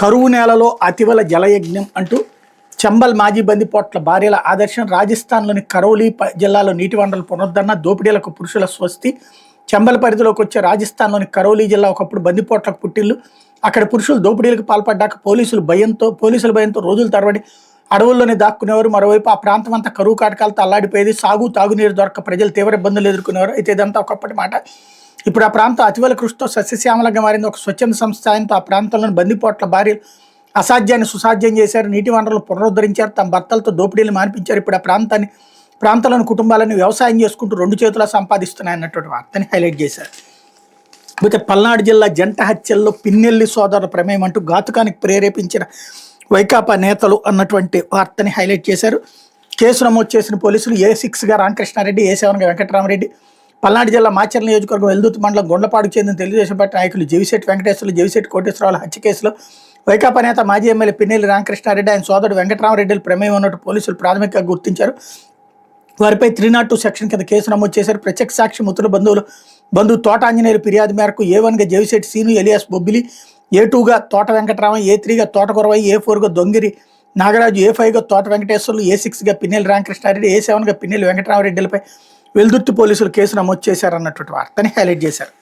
కరువు నేలలో అతివల జలయజ్ఞం అంటూ చంబల్ మాజీ బందిపోట్ల భార్యల ఆదర్శం. రాజస్థాన్లోని కరౌలీ జిల్లాలో నీటి వనరుల పునరుద్ధరణ, దోపిడీలకు పురుషుల స్వస్తి. చంబల్ పరిధిలోకి వచ్చే రాజస్థాన్లోని కరౌలీ జిల్లా ఒకప్పుడు బందిపోట్లకు పుట్టిల్లు. అక్కడ పురుషులు దోపిడీలకు పాల్పడ్డాక పోలీసుల భయంతో రోజుల తరబడి అడవుల్లోనే దాక్కునేవారు. మరోవైపు ఆ ప్రాంతం అంతా కరువు కాటకాలతో అల్లాడిపోయేది. తాగునీరు దొరక్క ప్రజలు తీవ్ర ఇబ్బందులు ఎదుర్కొనేవారు. అయితే ఇదంతా ఒకప్పటి మాట. ఇప్పుడు ఆ ప్రాంతం అతివల కృషితో సస్యశ్యామలంగా మారింది. ఒక స్వచ్ఛంద సంస్థ సాయంతో ఆ ప్రాంతంలోని బందిపోట్ల భార్యలు అసాధ్యాన్ని సుసాధ్యం చేశారు. నీటి వనరులు పునరుద్ధరించారు. తమ భర్తలతో దోపిడీలు మానిపించారు. ఇప్పుడు ఆ ప్రాంతంలోని కుటుంబాలను వ్యవసాయం చేసుకుంటూ రెండు చేతులా సంపాదిస్తున్నాయన్నటువంటి వార్తని హైలైట్ చేశారు. అయితే పల్నాడు జిల్లా జంట హత్యల్లో పిన్నెల్లి సోదరుల ప్రమేయం అంటూ ఘాతుకానికి ప్రేరేపించిన వైకాపా నేతలు అన్నటువంటి వార్తని హైలైట్ చేశారు. కేసు నమోదు చేసిన పోలీసులు A6గా రామకృష్ణారెడ్డి, A7గా వెంకటరామరెడ్డి. పల్నాడు జిల్లా మాచర్ల నియోజకవర్గం వెల్దుర్తి మండలం గుండ్లపాడుకు చెందిన తెలుగుదేశం పార్టీ నాయకులు జవిశెట్టి వెంకటేశ్వర్లు, జవిశెట్టి కోటేశ్వరరావుల హత్య కేసులో వైకాపా నేత మాజీ ఎమ్మెల్యే పిన్నెల్లి రామకృష్ణారెడ్డి, ఆయన సోదరుడు వెంకటరామరెడ్డిలు ప్రమేయం ఉన్నట్టు పోలీసులు ప్రాథమికంగా గుర్తించారు. వారిపై 302 సెక్షన్ కింద కేసు నమోదు చేశారు. ప్రత్యక్ష సాక్షి ముతుల బంధువు తోట ఆంజనేయులు ఫిర్యాదు మేరకు A1గా జవిశెట్టి సీను ఎలియాస్ బొబ్బిలి, A2గా తోట వెంకటరామ, A3గా తోట కొరవయ్య, A4గా దొంగిరి నాగరాజు, A5గా తోట వెంకటేశ్వర్లు, A6గా పిన్నెల్లి రామకృష్ణారెడ్డి, A7గా పిన్నెల్లి వెంకటరామరెడ్డిలపై వెల్దుర్తి పోలీసులు కేసు నమోదు చేశారన్నటువంటి వార్తని హైలైట్ చేశారు.